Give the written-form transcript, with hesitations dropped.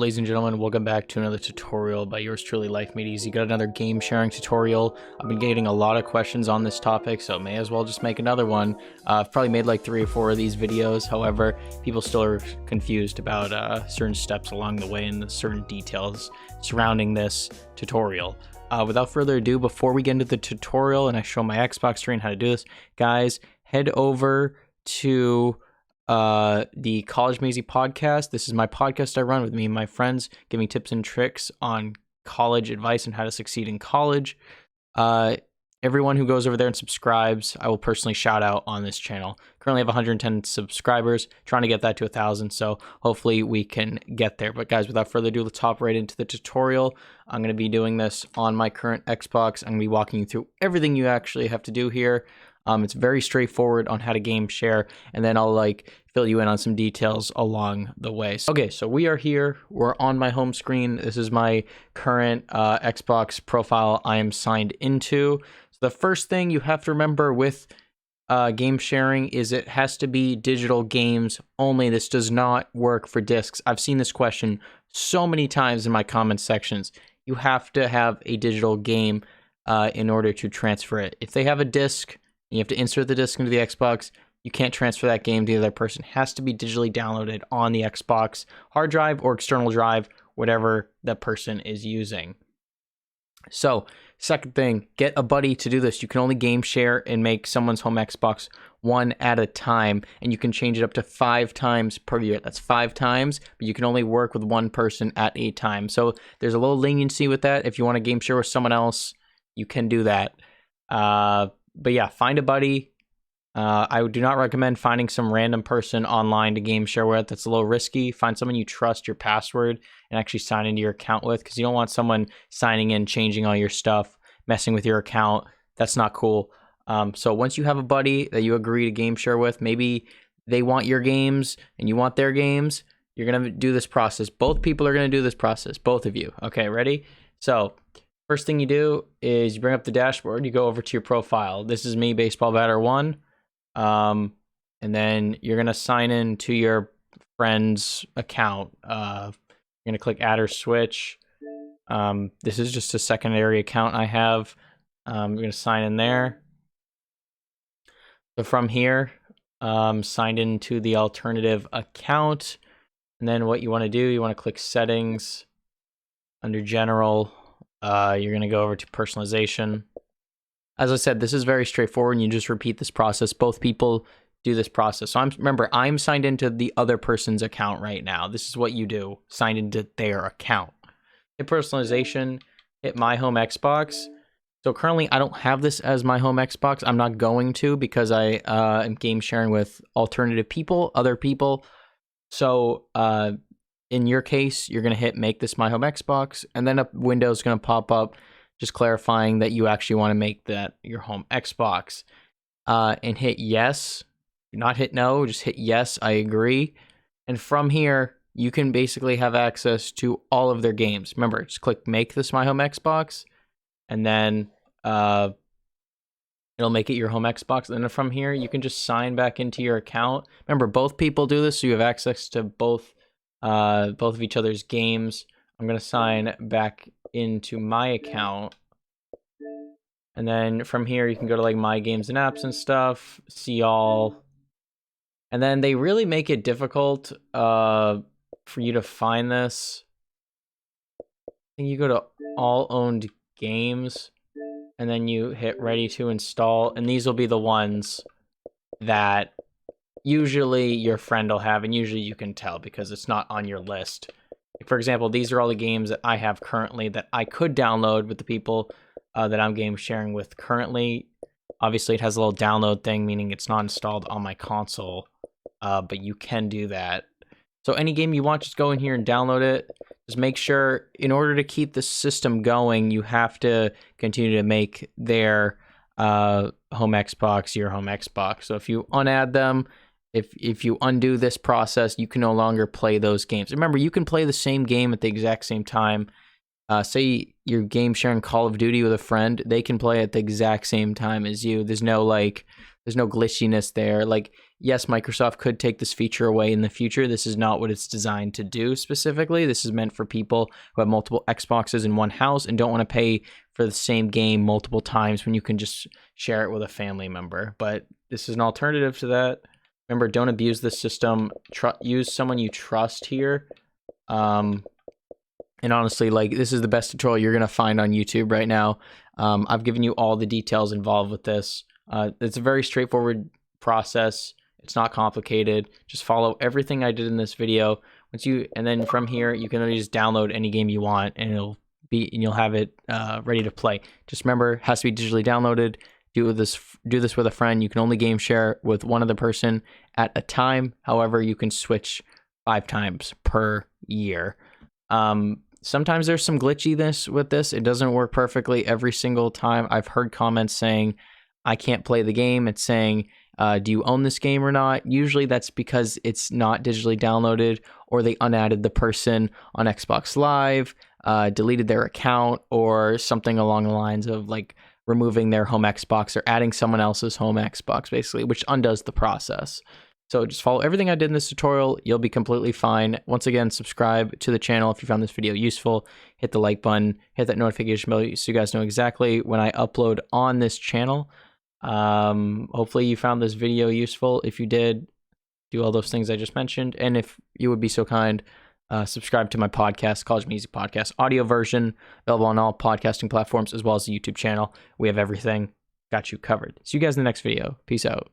ladies and gentlemen, welcome back to another tutorial by yours truly, Life Made Easy. Got another game sharing tutorial. I've been getting a lot of questions on this topic, so may as well just make another one. I've probably made like 3 or 4 of these videos. However, people still are confused about certain steps along the way and the certain details surrounding this tutorial. Without further ado, before we get into the tutorial and I show my Xbox screen how to do this, guys, head over to the College Maisie podcast. This is my podcast I run with me and my friends, giving tips and tricks on college advice and how to succeed in college. Everyone who goes over there and subscribes, I will personally shout out on this channel. Currently have 110 subscribers, trying to get that to 1,000, so hopefully we can get there. But guys, without further ado, let's hop right into the tutorial. I'm going to be doing this on my current Xbox. I'm going to be walking you through everything you actually have to do here. It's very straightforward on how to game share, and then I'll fill you in on some details along the way. Okay, so we are here. We're on my home screen. This is my current Xbox profile I am signed into. So the first thing you have to remember with game sharing is it has to be digital games only. This does not work for discs. I've seen this question so many times in my comment sections. You have to have a digital game in order to transfer it. If they have a disc, you have to insert the disc into the Xbox. You can't transfer that game to the other person. It has to be digitally downloaded on the Xbox hard drive or external drive, whatever that person is using. So, second thing, get a buddy to do this. You can only game share and make someone's home Xbox one at a time, and you can change it up to 5 times per year. That's 5 times, but you can only work with one person at a time. So, there's a little leniency with that. If you want to game share with someone else, you can do that. But yeah, find a buddy. I do not recommend finding some random person online to game share with. That's a little risky. Find someone you trust your password and actually sign into your account with, because you don't want someone signing in, changing all your stuff, messing with your account. That's not cool. So once you have a buddy that you agree to game share with, maybe they want your games and you want their games, you're going to do this process. Both people are going to do this process, both of you. Okay, ready? So first thing you do is you bring up the dashboard, you go over to your profile. This is me, Baseball Batter 1. And then you're going to sign in to your friend's account. You're going to click add or switch. This is just a secondary account I have. I'm going to sign in there. So from here, signed into the alternative account. And then what you want to do, you want to click settings under general. You're going to go over to personalization. As I said, this is very straightforward, and you just repeat this process. Both people do this process. So remember, I'm signed into the other person's account right now. This is what you do, signed into their account. Hit personalization, hit my home Xbox. So currently, I don't have this as my home Xbox. I'm not going to, because I am game sharing with alternative people, other people. So in your case, you're going to hit make this my home Xbox, and then a window is going to pop up just clarifying that you actually want to make that your home Xbox. And hit yes. Do not hit no, just hit yes, I agree. And from here, you can basically have access to all of their games. Remember, just click make this my home Xbox, and then it'll make it your home Xbox. And then from here, you can just sign back into your account. Remember, both people do this, so you have access to both of each other's games. I'm going to sign back into my account. And then from here, you can go to my games and apps and stuff, see all. And then they really make it difficult for you to find this. I think you go to all owned games, and then you hit ready to install. And these will be the ones that usually your friend will have, and usually you can tell because it's not on your list. For example, these are all the games that I have currently that I could download with the people that I'm game sharing with currently. Obviously, it has a little download thing, meaning it's not installed on my console, but you can do that. So any game you want, just go in here and download it. Just make sure, in order to keep the system going, you have to continue to make their home Xbox your home Xbox. So if you unadd them, if you undo this process, you can no longer play those games. Remember, you can play the same game at the exact same time say you're game sharing Call of Duty with a friend, they can play at the exact same time as you. There's no glitchiness there. Like, yes, Microsoft could take this feature away in the future. This is not what it's designed to do specifically. This is meant for people who have multiple Xboxes in one house and don't want to pay for the same game multiple times when you can just share it with a family member. But this is an alternative to that. Remember, don't abuse this system. Use someone you trust here. And honestly, like, this is the best tutorial you're going to find on YouTube right now. I've given you all the details involved with this. It's a very straightforward process. It's not complicated. Just follow everything I did in this video. And then from here, you can just download any game you want, and you'll have it ready to play. Just remember, it has to be digitally downloaded. Do this with a friend. You can only game share with one other person at a time. However, you can switch 5 times per year. Sometimes there's some glitchiness with this. It doesn't work perfectly every single time. I've heard comments saying, I can't play the game. It's saying, do you own this game or not? Usually that's because it's not digitally downloaded, or they unadded the person on Xbox Live, deleted their account, or something along the lines of like removing their home Xbox or adding someone else's home Xbox, basically, which undoes the process. So just follow everything I did in this tutorial. You'll be completely fine. Once again, subscribe to the channel if you found this video useful. Hit the like button, hit that notification bell so you guys know exactly when I upload on this channel. Hopefully you found this video useful. If you did, do all those things I just mentioned. And if you would be so kind, subscribe to my podcast, College Music Podcast, audio version, available on all podcasting platforms, as well as the YouTube channel. We have everything. Got you covered. See you guys in the next video. Peace out.